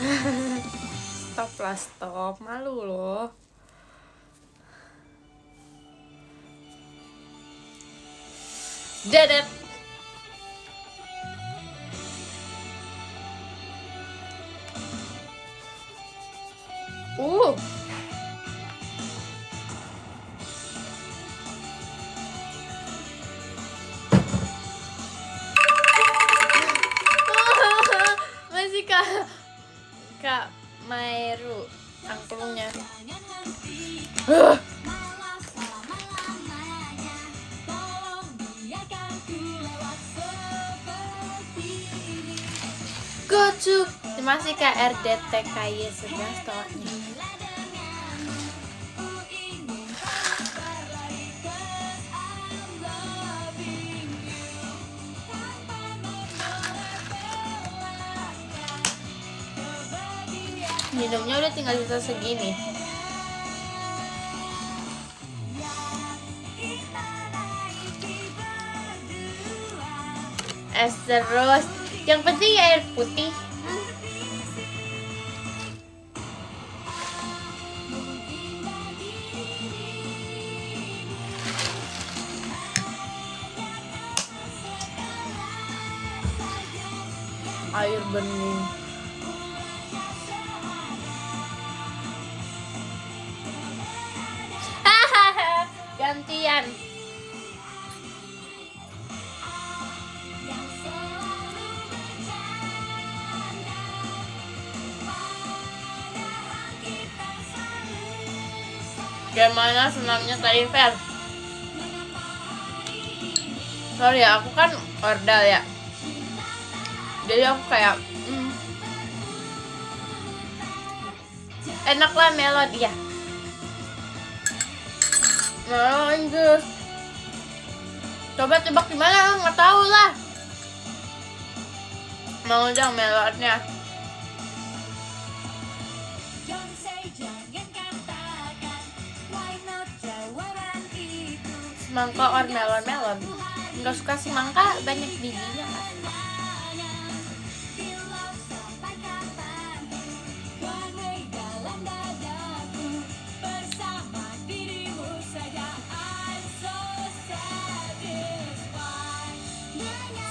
Stop lah, stop. Malu loh. Dedet. Uh. Masih Kak Mairu angklungnya. Gocuk. Terima kasih Kak RDTKY 11 tonya. Minumnya udah tinggal sisa segini. Es terus. Yang penting air putih. Air bening. Gantian. Gimana senamnya tadi, Fer? Sorry ya, aku kan ordal ya. Jadi aku kayak enak lah melon ya. Anjir. Coba tebak gimana? Nggak tahu lah. Mau dong melonnya. Semangka or melon. Nggak suka semangka, banyak bijinya kan.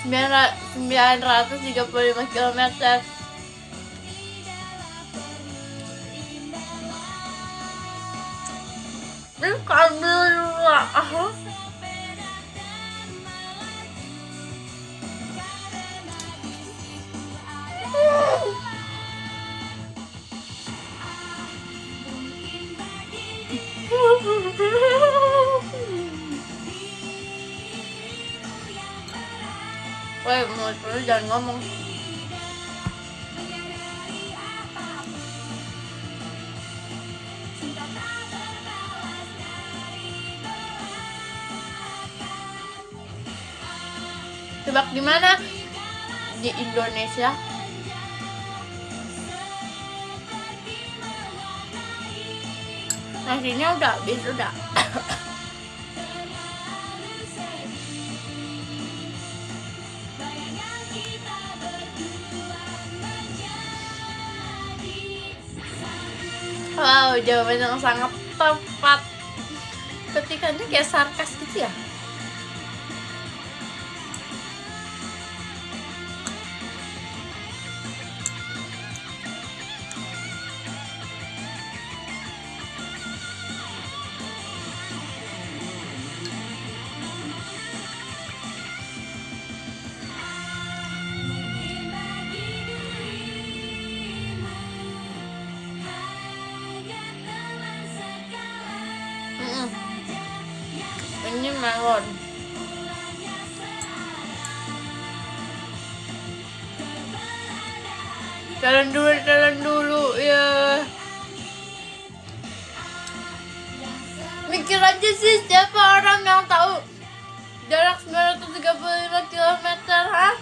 Sembilan ratus 935 kilometer. Ini kamera. Woi, mulut lu jangan ngomong. Tebak di mana? Di Indonesia. Nasinya udah habis, udah. Wow, jawaban yang sangat tepat. Ketikannya kayak sarkas gitu ya. Ini melon. Jalan dulu ya. Mikir aja sih, siapa orang yang tahu jarak 935 km, ha?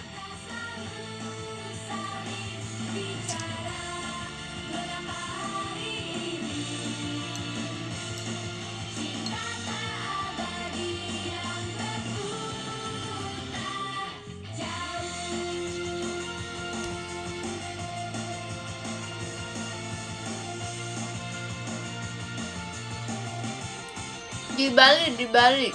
Di Bali.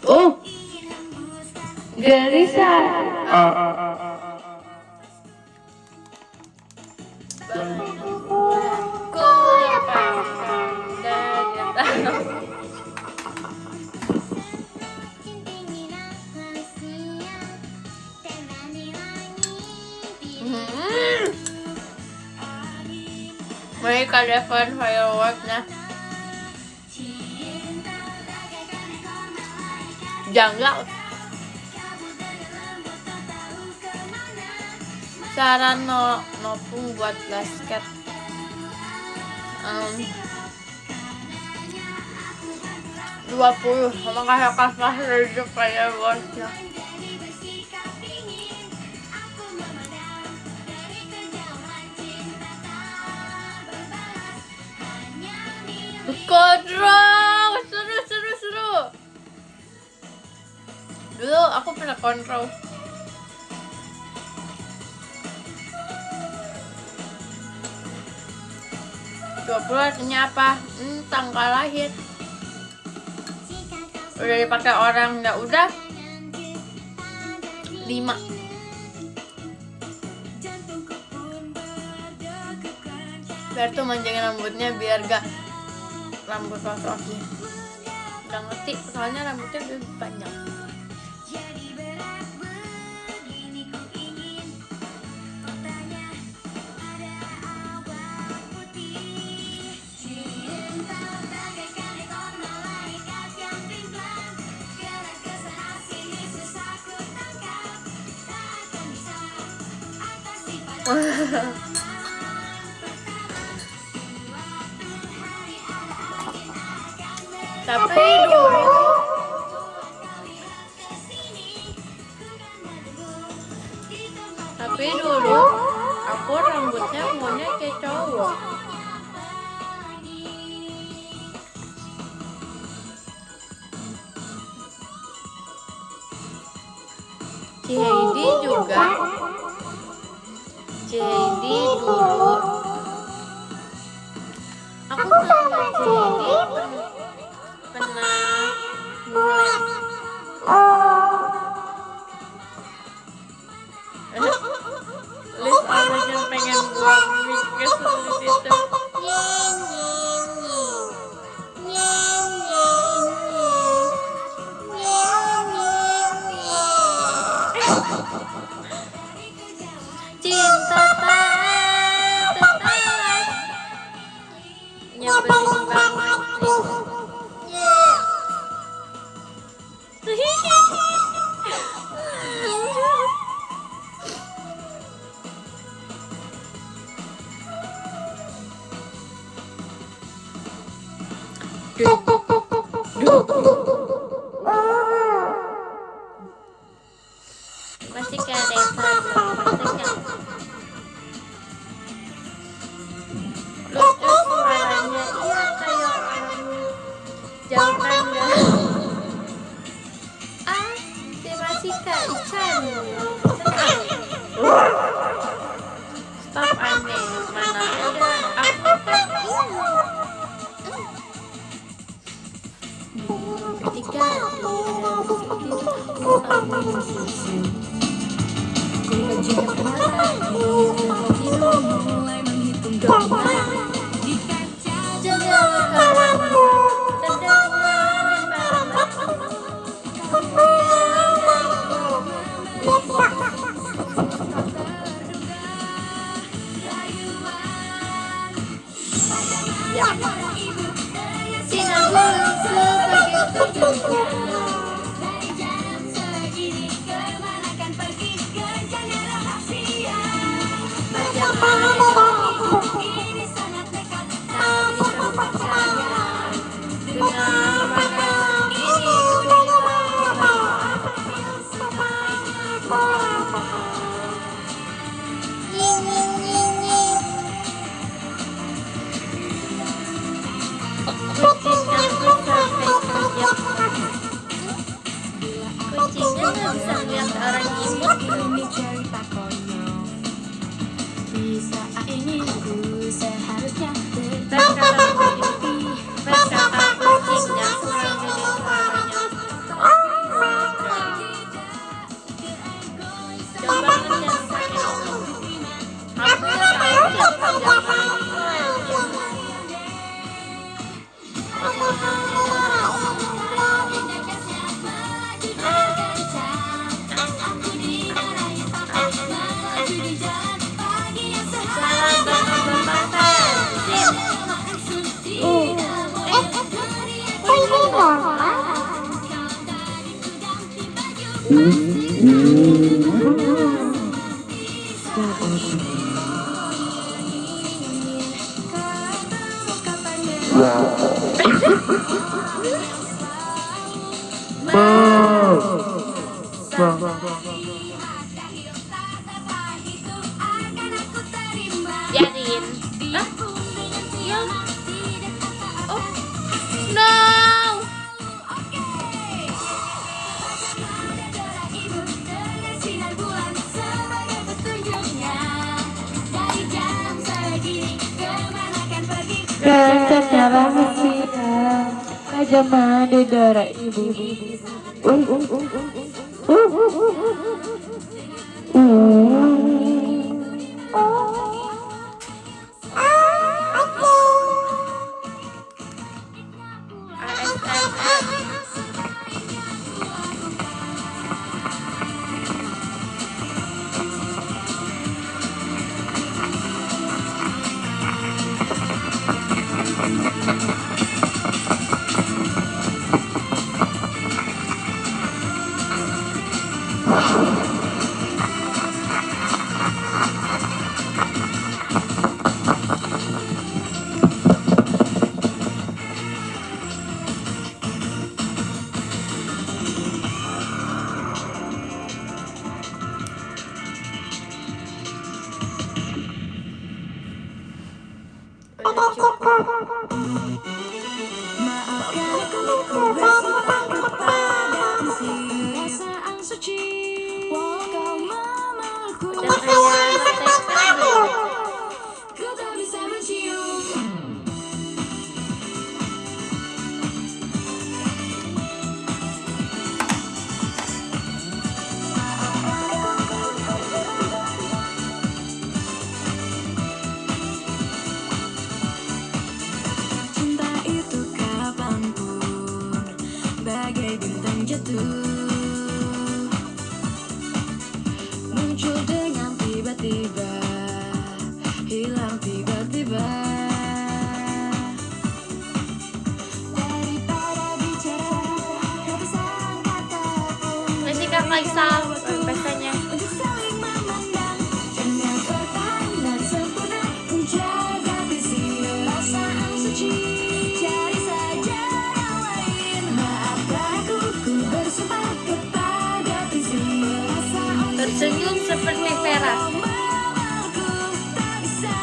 Oh, gelisah. Mereka dapat fireworknya. Janggal. Cara nopung buat basket. 20 sama kayak kasih dari fireworknya. Kontrol, seru. Dulu aku pernah kontrol. Artinya apa? Tanggal lahir. Udah dipakai orang, nggak udah 5. Biar tuh manjangin rambutnya biar gak rambut laki-laki. Udah ngerti, soalnya rambutnya lebih panjang. Tapi dulu aku rambutnya maunya kayak cowok. Si Heidi juga. Si Heidi dulu. Aku sama si Heidi pernah mulai. Liz orang yang pengen buang mic ke sulit itu. Cinta tetelas nyebelin banget masih kayak Deva masih lucu suaranya, iya kayak orang jauh Anda. Terima kasih Kak Ican. Stop aneh, mana ada aku kan ketika mulai menghitung dolar di kaca jendela kamarmu Yakin? Hah? Iya. Oh, no. Ternyata manusia Kajama di darah ibu. ASMR. Udah cukup. Udah kayak TK belum? Cinta itu kapanpun bagai bintang jatuh, muncul dengan tiba-tiba, hilang tiba-tiba. Daripada bicara ratusan kata pun Nanti Kak Faisal pestanya. untuk saling memandang, jangan bertahan dan sempurna menjaga visi perasaan suci. Cari saja yang lain, maafkan aku, ku bersumpah kepada visi perasaan suci. Tersenyum seperti Vera. Memelukku tak bisa,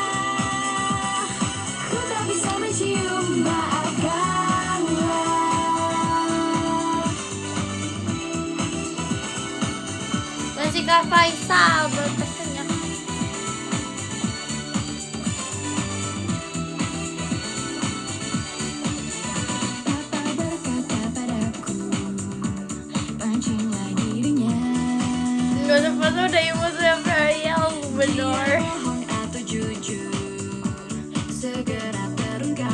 ku tak bisa mencium, maafkanlah. Nanti Kak Faisal pestanya. Papa berkata padaku, pancinglah dirinya. Gak ada foto udah emosi Vera bener. Bohong atau jujur, segera terungkap.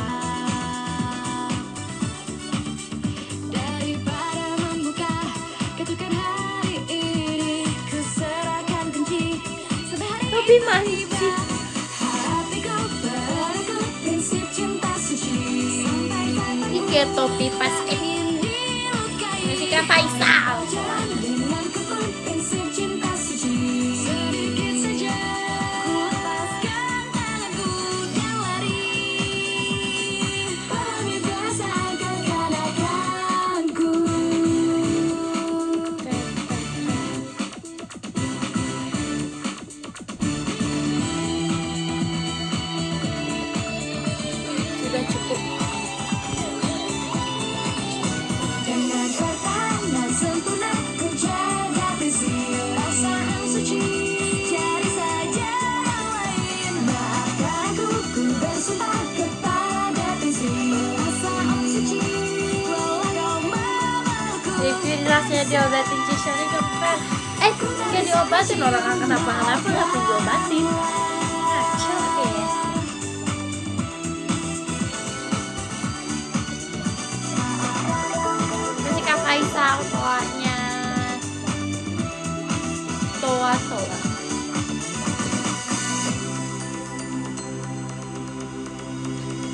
Daripada membuka ketukan hari ini, ku serahkan kunci sampai hari Tapi kita masih. tiba. Hatiku padaku, prinsip cinta suci. Sampai Ini kayak topi pas ini. Nanti Kak Faisal. jalan dengan kebun, prinsip cinta suci. Sedikit saja ku lepaskan tanganku dan lari. Pahami perasaan kekanakanku. Sudah cukup. Dengan bertahan dan sempurna menjaga visi perasaan suci. Cari saja yang lain, maafkan aku, ku bersumpah kepada visi perasaan suci. Walau kau memelukku, Review rasanya diobatin Cisari kempen. Gak diobatin, orang gak kenapa-kenapa tapi diobatin. Ngaco ya. Nanti Kak Faisal toanya. Toa.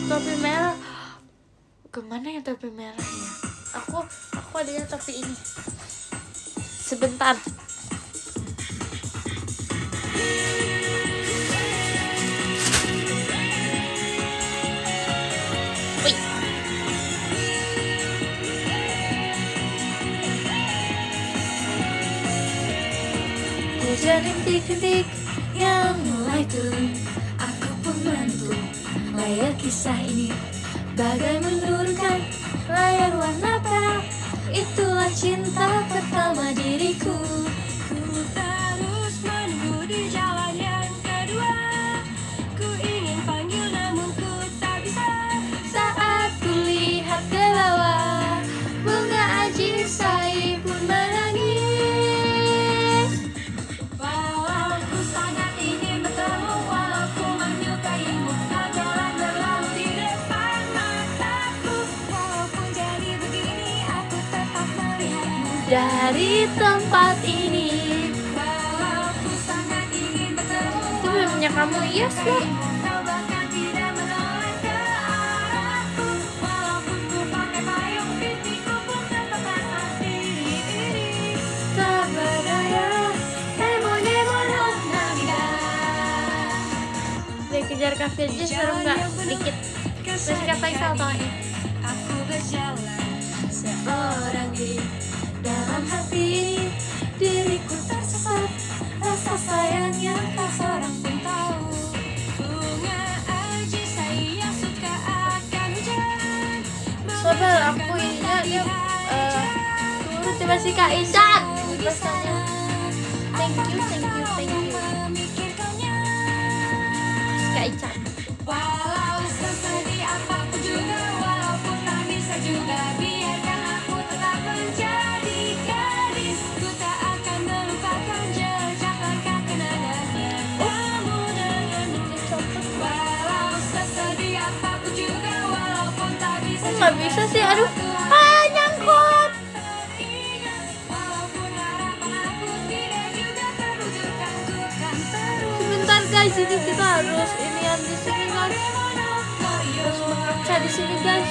Topi merah. Kemana ya topi merahnya? Aku adanya topi ini. sebentar. Wih. Hujan rintik-rintik yang mulai turun, aku pun menentu layar kisah ini bagai menurunkan layar warna perak. Itulah cinta pertama diriku. Ku terus menunggu di jalan yang kedua. Ku ingin panggil namun ku tak bisa. Saat ku lihat ke bawah, bunga ajisai pun menangis. Walau ku sangat ingin bertemu, walau ku menyukaimu, kau jalan berlalu di depan mataku. Walaupun jadi begini, aku tetap melihatmu dari tempat ini. Walau ku sangat ingin bertemu, Itu filmnya kamu, yes loh. kau bahkan tidak menoleh ke arahku. Walaupun ku pakai payung, pipiku pun tetap basah diri. Tak berdaya, demo-demo nangida. Dikejar kafe aja seru nggak? Dikit. Terus kata Isal tau nggak? Aku berjalan seorang diri dalam hati ini. Diriku tersesat, rasa sayang yang tak seorang pun tahu. Bunga ajisai yang suka akan hujan. Sabar, aku ininya dia turun tiba si Kak Isan. Rasanya. Thank you. Memikirkannya. Si Kak Isan. Walau sesedih apapun juga, walaupun tak bisa juga, biarkan aku tetap menjadi gadis. Ku tak akan melupakan jejak langkah kenangannya. Kamu denganmu. Walau sesedih apapun juga, walaupun tak bisa Kok nggak bisa sih? Aduh. Ah, nyangkut. teringat. Walaupun harapan aku tidak juga terwujudkan, ku kan terus. Sebentar guys, ini kita harus inian di sini guys. Harus mengaca di sini guys.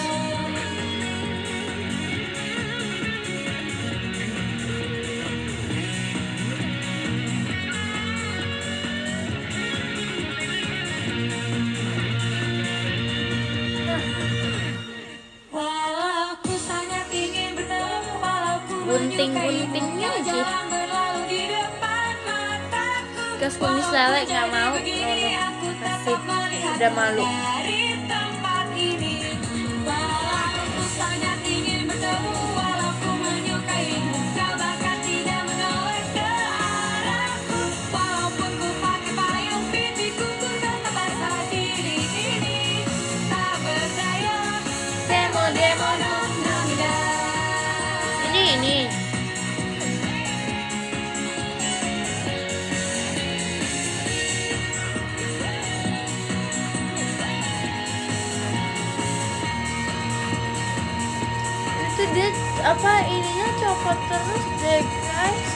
Walau ku sangat ingin bertemu, walau ku Gunting-guntingnya menyukaimu, sih. jalan berlalu di depan mataku. Gas kumis lele nggak mau. Kasih. Udah malu. Dari tempat ini, walau ku sangat ingin bertemu, walau ku menyukaimu, kau bahkan tidak menoleh ke arahku. Walaupun ku pakai payung, pipiku pun tetap basah diri ini. Tak berdaya, demo-demo nangida. Ini. Itu dia apa ininya copot terus deh guys.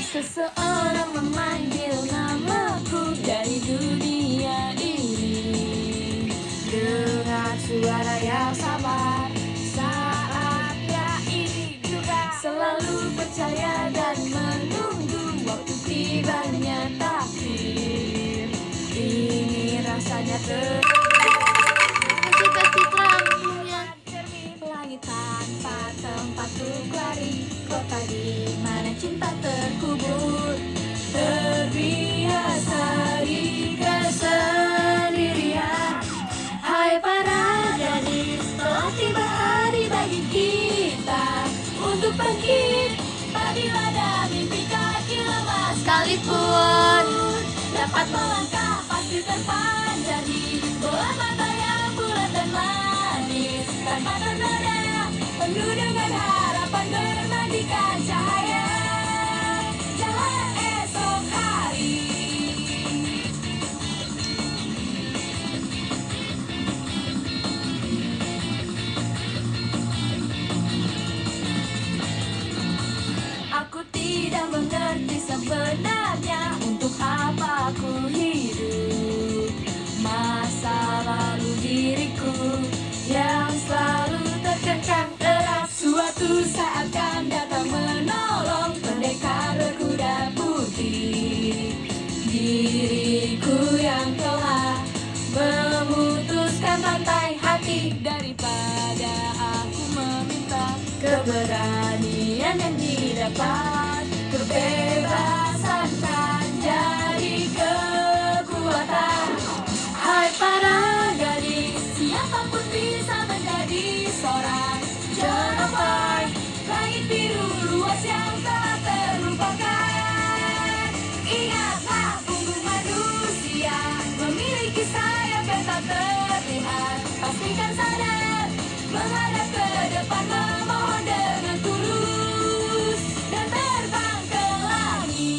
Seseorang memanggil namaku dari dunia ini dengan suara yang sabar. Saatnya ini juga selalu percaya dan menunggu waktu tibanya takdir. Ini rasanya Masih Kak Citra angklungnya. cermin langit tanpa tempat untuk lari, kota di mana cinta terkubur. Terbiasa di kesendirian. Hai para gadis, telah tiba hari bagi kita untuk bangkit. Apabila ada mimpi kaki lemah sekalipun, dapat melangkah pasti terpanjang di bola mata yang bulat dan manis. Tanpa ternoda, penuh dengan harapan bermandikan cahaya. Jalan esok hari. dapat kebebasan kan jadi kekuatan. Hai para gadis, siapapun bisa menjadi seorang Jennifer. Langit biru luas yang tak terlupakan. Ingatlah punggung manusia memiliki sayap yang tak terlihat. Pastikan sadar menghadap ke depan, memohon dengan tulus dan terbang ke langit.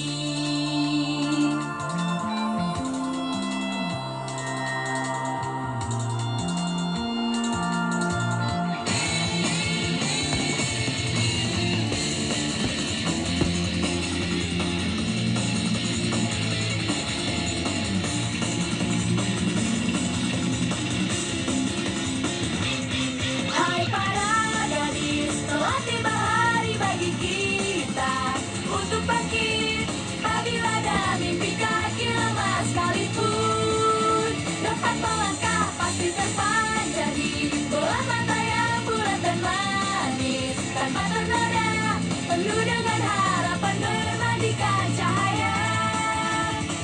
Hai para gadis, telah tiba hari bagi kita untuk bangkit. Apabila ada mimpi kaki lemah sekalipun, dapat melangkah pasti terbang jadi bola mata yang bulat dan manis, tanpa ternoda, penuh dengan harapan bermandikan cahaya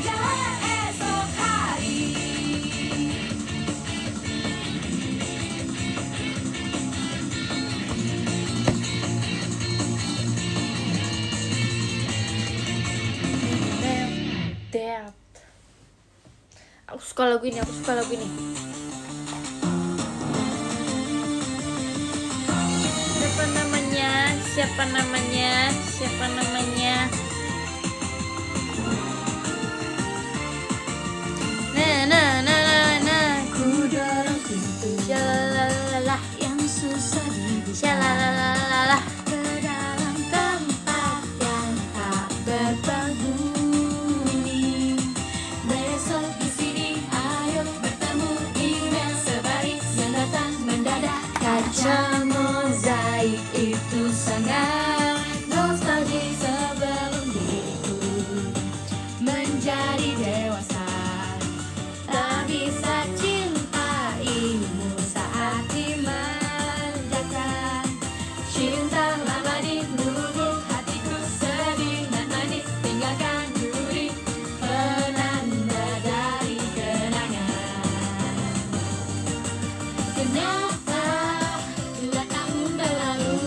jalan esok hari. Deap. Aku suka lagu ini. Siapa namanya? Ku dorong pintu Shalalala, yang susah dibuka shalalala. ke dalam tempat yang tak berpenghuni. Besok di sini ayo bertemu email sebaris yang datang mendadak. Kaca mozaik itu sangat nostalgia sebelum diriku menjadi dewasa. Tak bisa cintaimu saat dimanjakan. Cinta lama ditunggu, hatiku sedih dan manis. Tinggalkan duri penanda dari kenangan. Kenapa 2 tahun berlalu?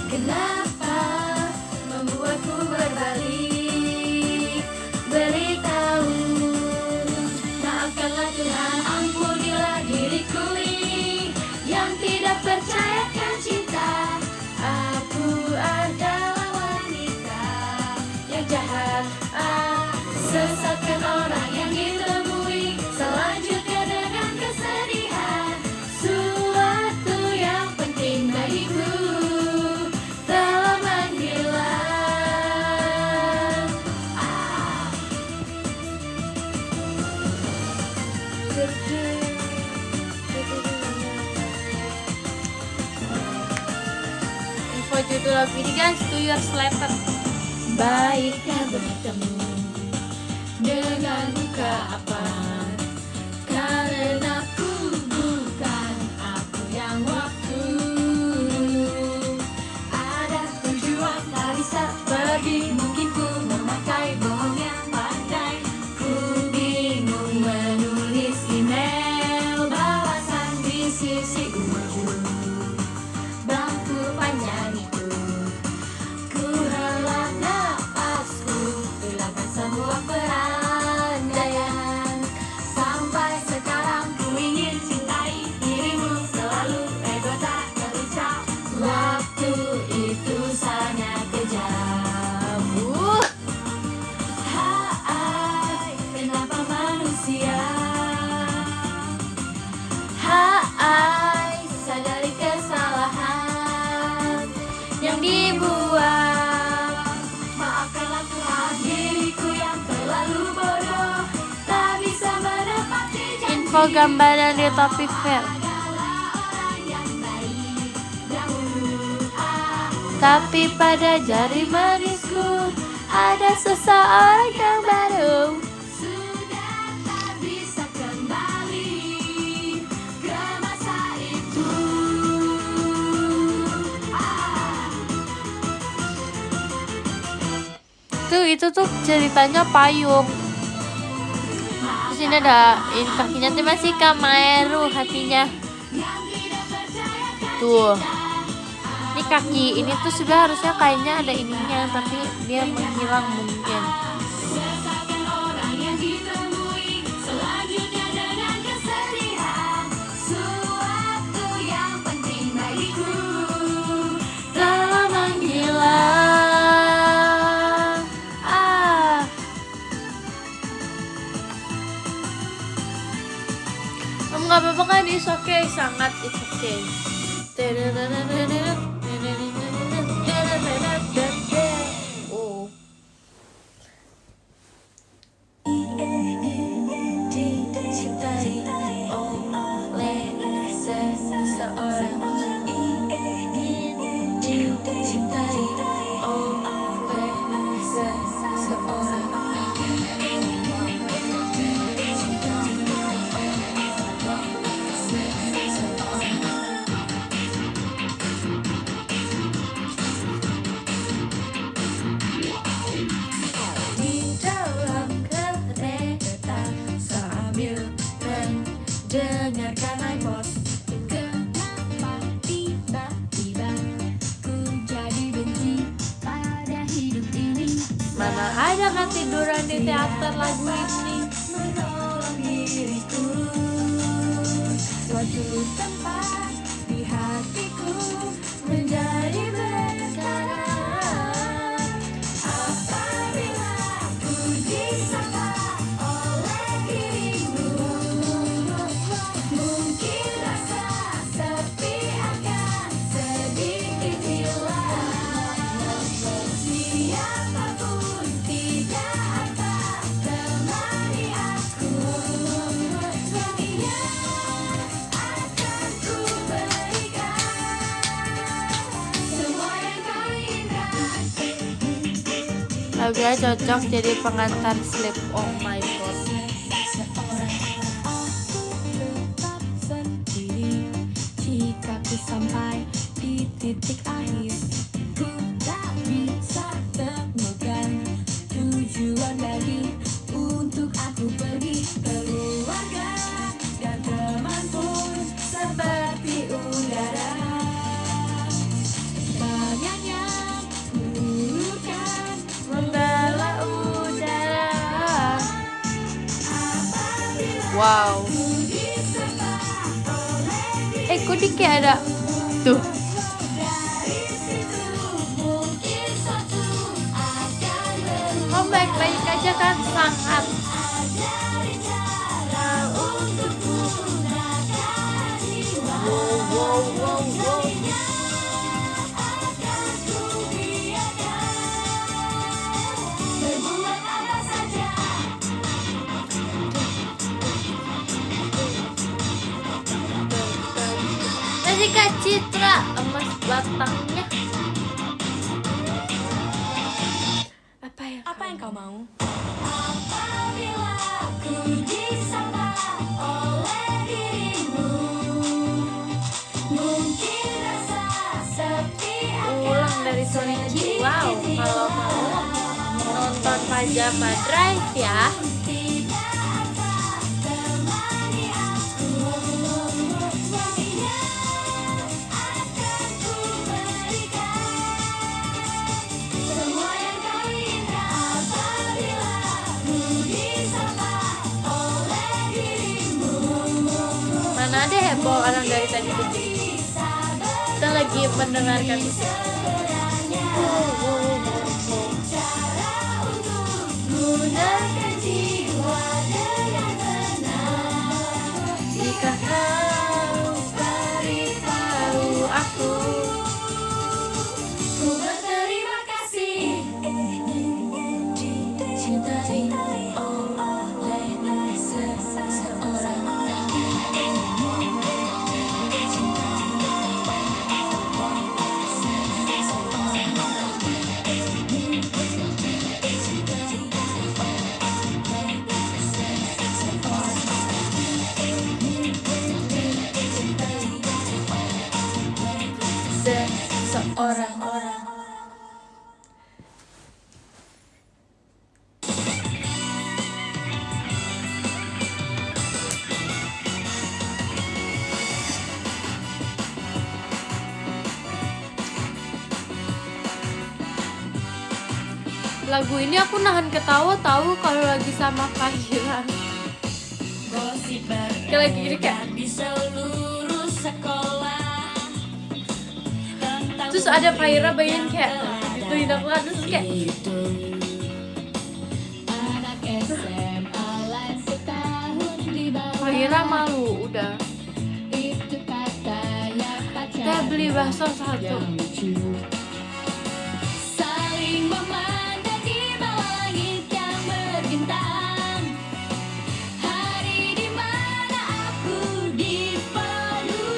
Kenapa membuatku berbalik? Beritahu, maafkanlah Tuhan, ampunilah diriku ini yang tidak percayakan cinta. Aku adalah wanita yang jahat, sesatkan orang yang ditemui. Selanjutnya dengan kesedihan, suatu yang penting bagiku telah menghilang. Info judul lagu ini guys, To Your Slater. Baiknya bertemu dengan buka apa? Karena ku bukan aku yang waktu dulu. Ada tujuan tak bisa pergi, mungkin ku memakai bohong yang pandai. Ku bingung menulis email balasan di sisi ujung bangku panjang itu. Ku hela napasku, hilangkan semua perandaian. Sampai sekarang ku ingin cintai dirimu selalu, ego tak terucap. Waktu itu sangat kejam. Hai, kenapa manusia? Hai, sadari kesalahan yang dibuat. Maafkanlah Tuhan diriku yang terlalu bodoh, tak bisa menepati janji. Info gambar dari Topic Fair. Adalah orang yang baik dahulu. Tapi pada jari manisku ada seseorang yang baru. Sudah tak bisa kembali ke masa itu. itu tuh ceritanya payung. Terus ini ada ini kakinya tuh masih Kamaeru, hatinya tuh. Ini kaki ini tuh sebenarnya harusnya kayaknya ada ininya, tapi dia menghilang mungkin. Orang yang ditemui selanjutnya dengan kesedihan, suatu yang penting bagiku Telah menghilang. Nggak apa-apa kan, it's okay, sangat it's okay. Oh. dicintai oleh seseorang, dicintai oleh seseorang. Di dalam kereta sambil mendengarkan iPod, kenapa tiba-tiba ku jadi benci pada hidup ini? Mana ada kan tiduran di teater lagu ini. Menolong diriku, suatu tempat di hatiku menjadi berkarat. Apabila ku disapa oleh dirimu, mungkin rasa sepi akan sedikit hilang. Siapapun tidak akan temani aku, ia akan ku berikan semua yang kau inginkan. Lagunya cocok jadi pengantar Sleep on My God. Tetap sendiri jika ku sampai di titik akhir. Ku tak bisa temukan tujuan lagi untuk aku pergi. Keluarga dan teman pun seperti udara, banyak yang mengulurkan Membela udara. apabila Wow. disapa oleh Kok di kayak ada tuh. dari situ, mungkin suatu akan berubah. Oh baik-baik aja kan, sangat. Ajari cara untuk menggunakan jiwa. Jadinya akan ku biarkan berbuat apa saja. Nanti Kak Citra emas batangnya. Apa yang kau mau? Apabila ku disapa oleh dirimu, mungkin rasa sepi ulang dari Sonichi? Wow, kalau mau nonton Pajama Drive ya. tidak akan temani aku, ia akan ku berikan semua yang kau inginkan. Apabila ku disapa oleh dirimu, Mana ada heboh orang dari tadi begini. Kita lagi mendengarkan musik. cara untuk gunakan jiwa dengan tenang. Jika kau beritahu aku, Ku berterima kasih dicintai oleh seseorang. seseorang. lagu ini aku nahan ketawa tahu kalau lagi sama Fahira. Kayak lagi gini kayak. Terus ada Fahira bayangin kayak gituin aku kan, terus kayak Fahira malu udah. Kita beli bakso satu. Saling memandang di bawah langit yang berbintang. Hari di mana aku dipeluk.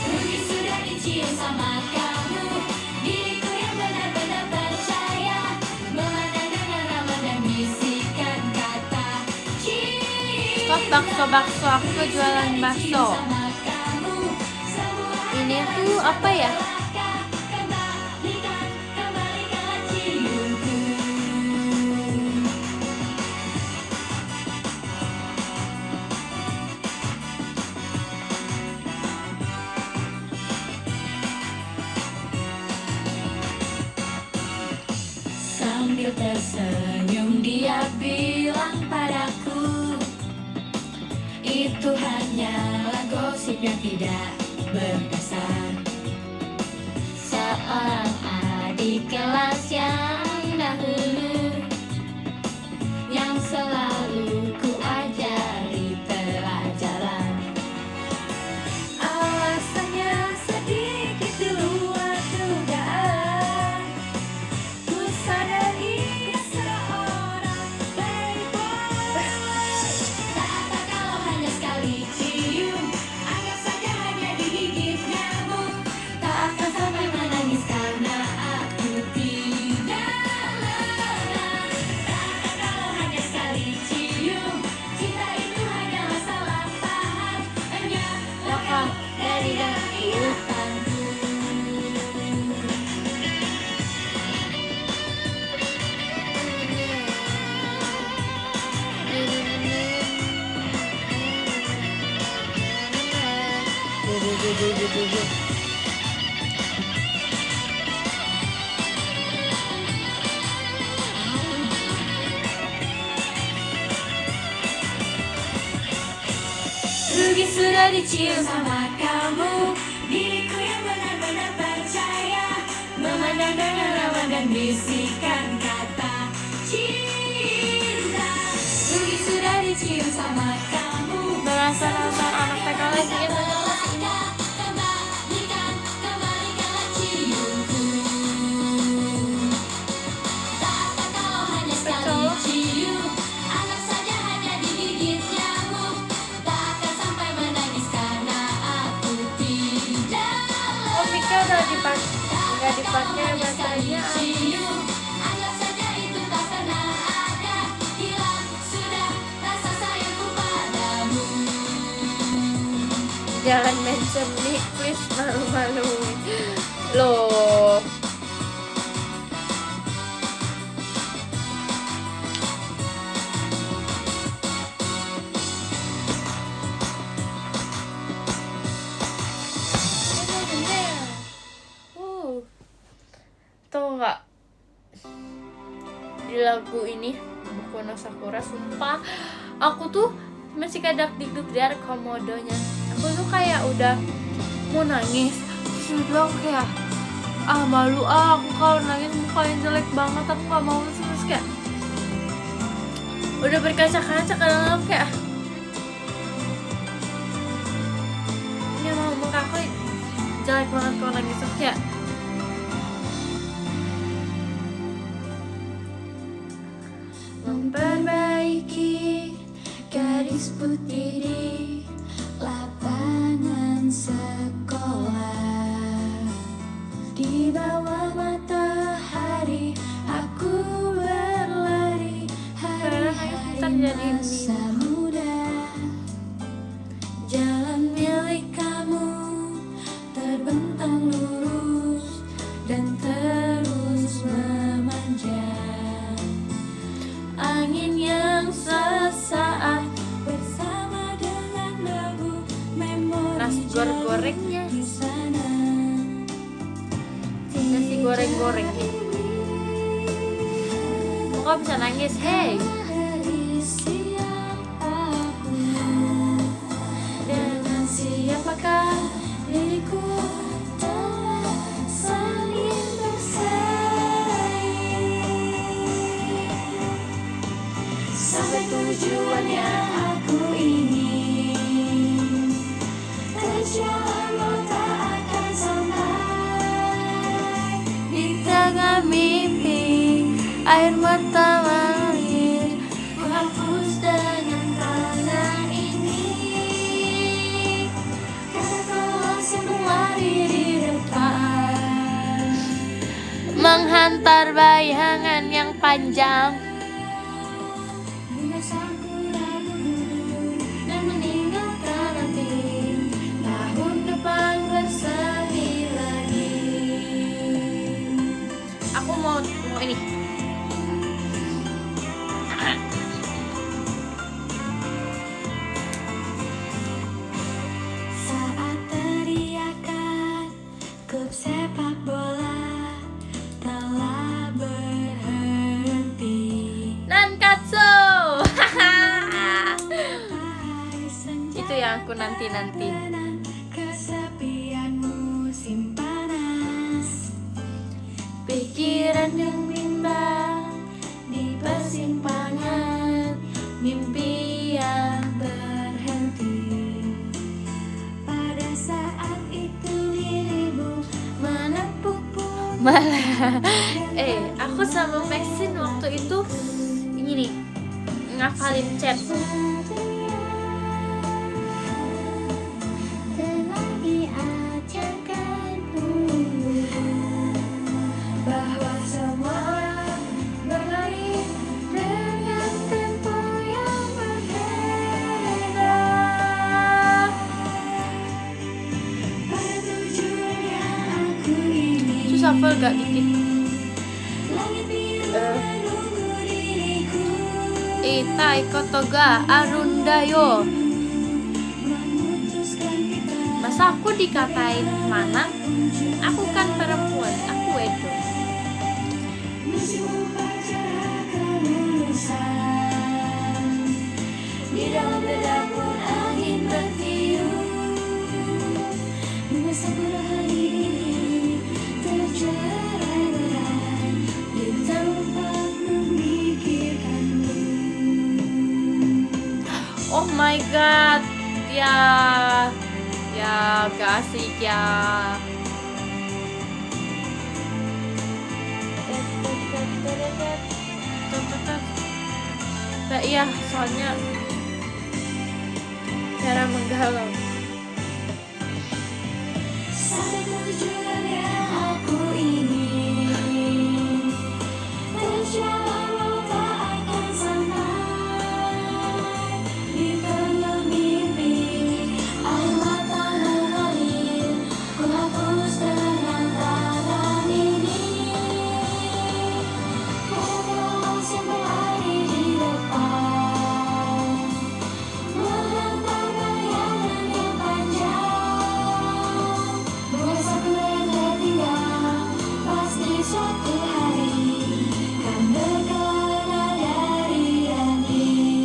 Rugi sudah dicium sama kamu. Diriku yang benar-benar percaya. Memandang dengan ramah dan bisikan kata cinta. Stop bakso-bakso, aku jualan bakso. Ini tuh apa ya? Sambil tersenyum dia bilang padaku, itu hanyalah gosip yang tidak berdasar. Seorang adik kelas yang dahulu, yang selalu ku ajari pelajaran. Alasannya sedikit di luar dugaan. Ku sadar ia seorang playboy. Tak kalau hanya sekali cium, anggap saja hanya digigit nyamuk. Tak akan sampai menangis karena aku tidak lelah. Tak kalau hanya sekali cium, cinta itu hanyalah salah paham. Hanya lekat dari dahulutanku. Rugi sudah dicium sama kamu. Diriku yang benar-benar percaya. Memandang dengan ramah dan bisikan kata cinta. Rugi sudah dicium sama kamu. Berasa nonton anak TK lagi ya. Kembalikanlah ciumku. Tak kalau hanya sekali cium, anggap saja hanya digigit nyamuk. Tak akan sampai menangis karena aku tidak Oh, Mika udah dipakai, nggak dipakai baterainya. cium. Anggap saja itu tak pernah ada. Hilang sudah rasa sayangku padamu. Jangan mention nih, please, malu-maluin. Loh. Tahu nggak, di lagu ini Boku no Sakura, sumpah aku tuh masih kayak dikduk dari komodonya. Aku tuh kayak udah mau nangis, terus tiba-tiba aku kayak malu aku kalau nangis mukanya jelek banget, aku nggak mau. Terus kayak udah berkaca-kaca kadang-kadang kayak ini mau muka aku jelek banget kalau nangis. Terus kayak Memperbaiki garis putih di lapangan sekolah. Di bawah matahari aku berlari. Hari-hari masa muda. Jalan milik kamu terbentang lurus dan terus memanjang. Angin yang sesaat bersama dengan debu memori nasi gorengnya, di sana. nasi goreng-goreng nih. kok bisa nangis? Hey. Hari siapapun, Dengan siapakah diriku telah saling bersaing sampai tujuan yang aku ingin. Terjalan walau tak akan sampai di tengah mimpi, air mata mengalir, ku hapus dengan tangan ini. Katakanlah semua di depan. menghantar bayangan yang panjang. Bunga sakura gugur dan meninggalkan nanti tahun depan bersemi lagi. Aku mau ini. Saat teriakan klub sepak bola telah berhenti, Nankatsu. hari senja Itu yang aku nanti. dan kesepian musim panas. Pikiran yang bimbang Di persimpangan mimpi yang berhenti. Pada saat itu dirimu menepuk pun malah aku sama Maxine waktu itu ini nih ngafalin chat. telah diajarkan bahwa semua orang berlari dengan tempo yang berbeda pada tujuan yang aku ingin. Susah full gak dikit. Langit biru menunggu diriku Itai kotoga arundayo. memutuskan kita. Masa aku dikatain mana? Aku kan perempuan, aku edo. Musim upacara kelulusan di dalam dedaunan angin bertiup. Bunga sakura hari ini tercerai-berai di tempat memikirkanmu. Oh my god. Ya gak asik ya. Nah, iya, soalnya cara menggalau. Sampai tujuan yang aku ingin. Terjalan walau tak akan sampai di tengah mimpi. Air mata mengalir, ku hapus dengan tangan ini. Katakanlah sampai hari di depan, menghantar bayangan yang panjang. Bunga sakura yang tertinggal pasti suatu hari kan berkelana dari ranting.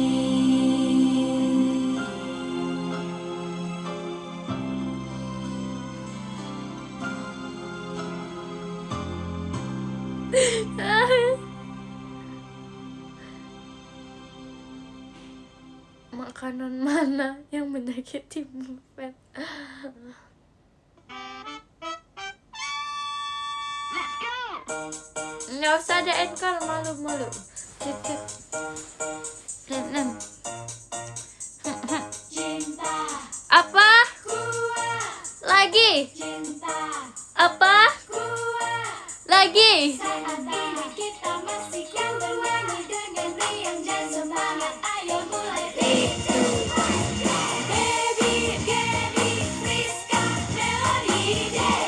Makanan mana yang menyakitimu, Pet? Nggak usah ada encore, malu-malu. Cep, cep. Cinta Apa? kuat, Lagi? cinta Apa? kuat. Lagi? Saat ini kita masih kan bernyanyi dengan riang dan semangat. Ayo mulai itu. Baby, Gaby, Friska, Melody, Day.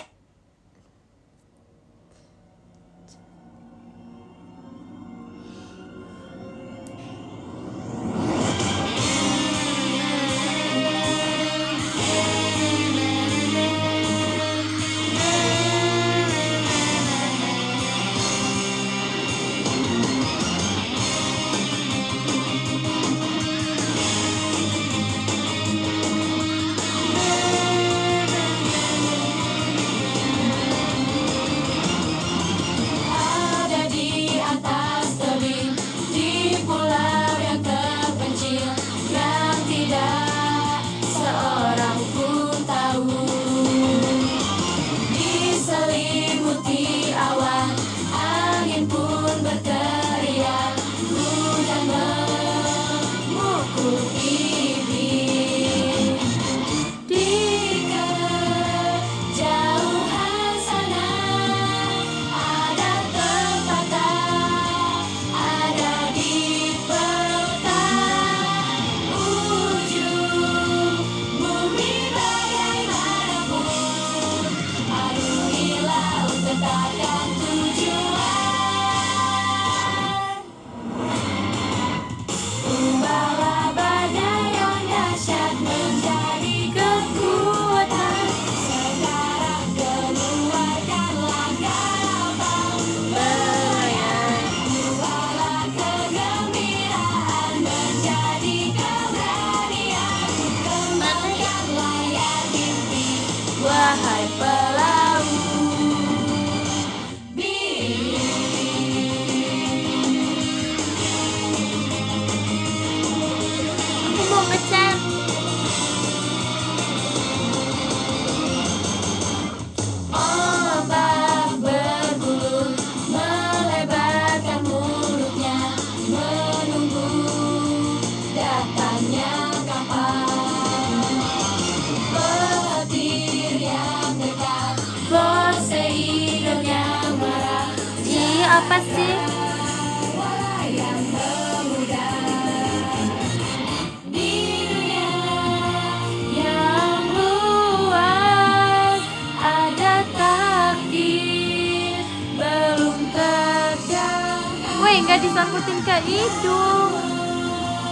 Woi, nggak disangkutin ke hidung.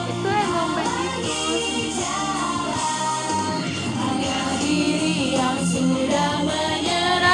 Itu emang begitu. Hanya diri yang sudah Menyerah.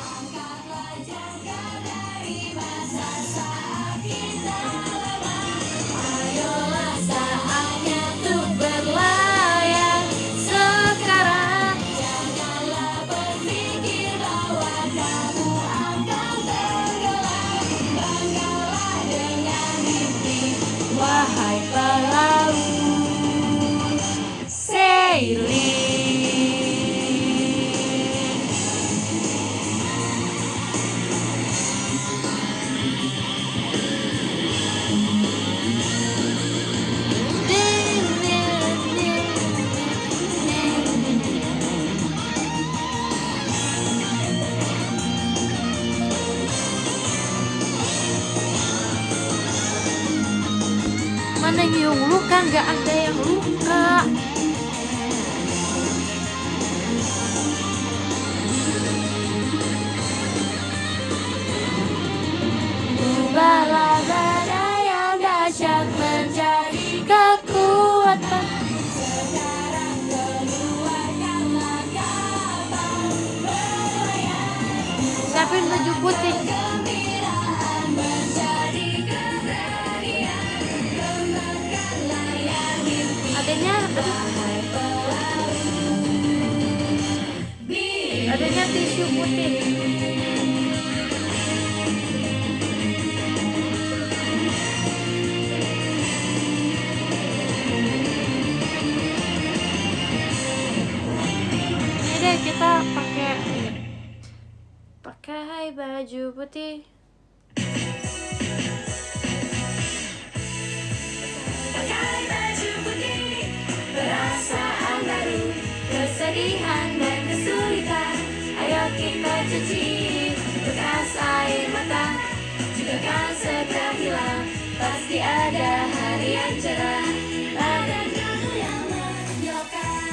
Angkatlah jangkar dari masa saat kita lemah. Ayolah saatnya untuk berlayar Sekarang Janganlah berpikir bahwa kamu akan tenggelam. Banggalah dengan mimpi, wahai pelaut sailing. mana yang luka? Nggak ada yang luka. Ubahlah badai yang dahsyat menjadi kekuatan. Sekarang keluarkanlah kapal berlayar. Siapin baju putih. Kegembiraan menjadi keberanian. Kembangkan layar mimpi, Adanya, wahai pelaut. adanya tisu putih. Ini deh kita pakai ini. Pakai baju putih. Pakai baju putih, perasaan baru, kesedihan dan kesulitan. Ayo kita cuci bekas air mata, juga kan segera hilang. Pasti ada hari yang cerah, ada kamu yang menjauhkan.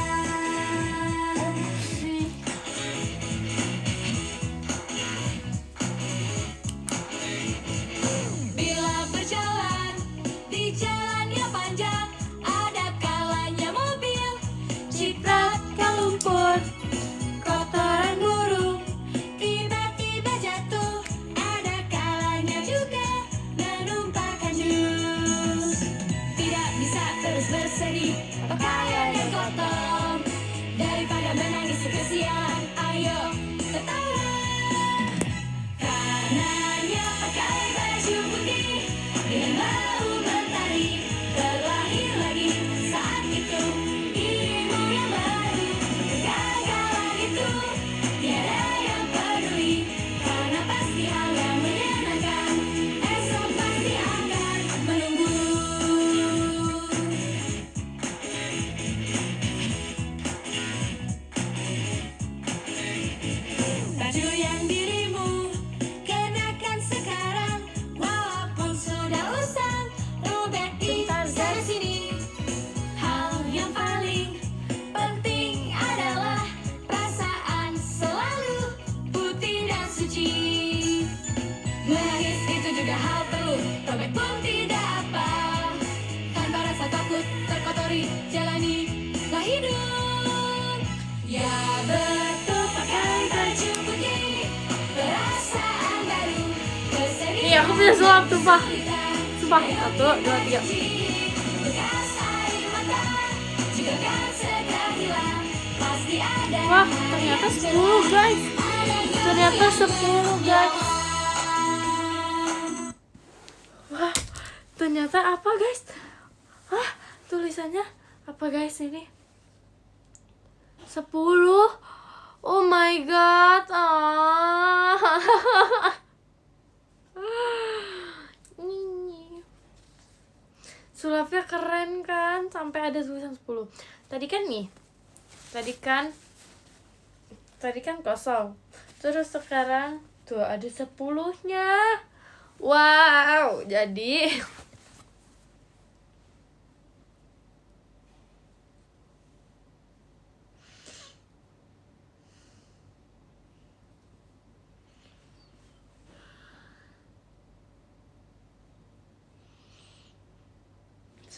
Bila berjalan di jalan yang panjang, ada kalanya mobil cipratkan lumpur, kotoran burung tiba-tiba jatuh. Ada kalanya juga menumpahkan jus. Tidak bisa terus bersedih, pakaian yang kotor. Daripada menangis kesian, ayo tertawa. Karenanya pakai baju putih, dengan mau bertari, terlahir lagi saat itu dirimu yang baru. Kegagalan itu tiada yang peduli, karena pasti hal yang menyenangkan esok pasti akan menunggu. Baju yang dirimu kenakan sekarang, walaupun sudah usang, robek di sana sini. Hal yang paling penting adalah perasaan selalu putih dan suci. Menangis itu juga hal perlu, robek pun tidak apa. Tanpa rasa takut terkotori, jalanilah hidup. Ya betul, pakai baju putih, perasaan baru, kesedihan. Nih aku bisa sulap sumpah. Sumpah. 1, 2, 3. Bekas air mata, juga kan segera hilang. Pasti ada Wah, ternyata 10 guys. Ternyata 10 guys. Wah, ternyata apa guys? Hah, tulisannya apa guys ini? 10. Oh my god. Ini. Sulapnya keren kan, sampai ada tulisan 10. Tadi kan kosong. Terus sekarang tuh ada 10-nya. Wow, jadi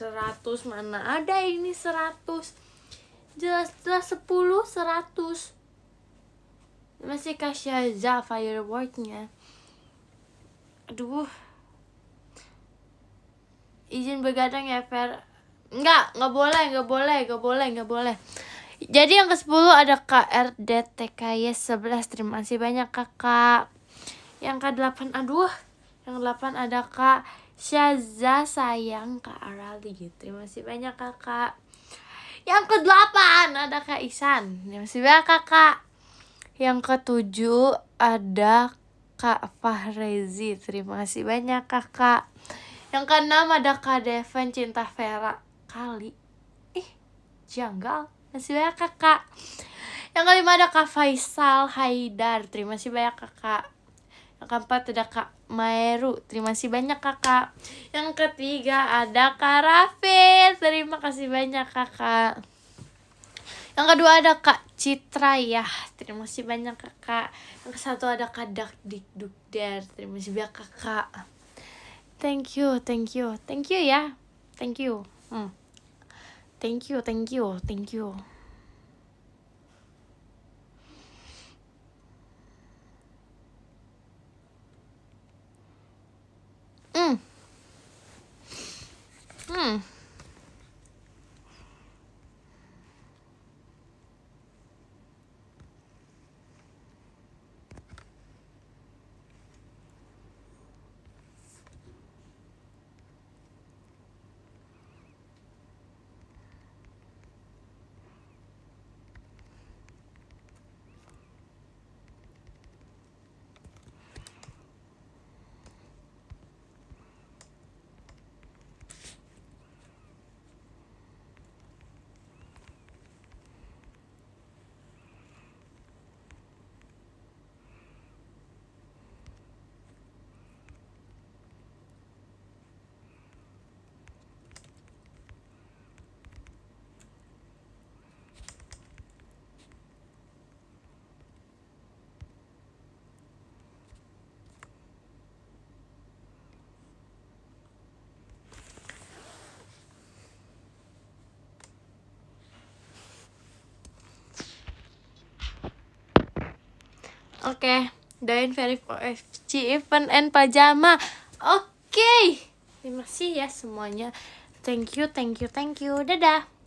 100, mana ada ini 100. Jelas-jelas 10, 100. Masih kasih aja fireworknya. Aduh. Izin begadang ya, Fer. Enggak boleh. Jadi yang ke-10 ada KRDTKY 11. Terima kasih banyak kakak. Yang ke-8, yang ke-8 ada Kak Syaza sayang Kak Arali. Terima kasih banyak kakak. Yang ke-8 ada Kak Isan. Terima kasih banyak kakak. Yang ke-7 ada Kak Fahrezi. Terima kasih banyak kakak. Yang ke-6 ada Kak Devan Cinta Vera kali. Janggal. Masih banyak kakak. Yang ke-5 ada Kak Faisal Haidar. Terima kasih banyak kakak. Yang ke-4 ada Kak Maeru. Terima kasih banyak kakak. Yang ke-3 ada Kak Raffi. Terima kasih banyak kakak. Yang kedua ada Kak Citra ya. Terima kasih banyak kakak. Yang ke-1 ada Kak Dakdikdukder. Terima kasih banyak kakak. Thank you ya. Thank you. Thank you. Oke, doain Verif OFC event and pajama. Oke. Terima kasih ya semuanya. Thank you. Dadah.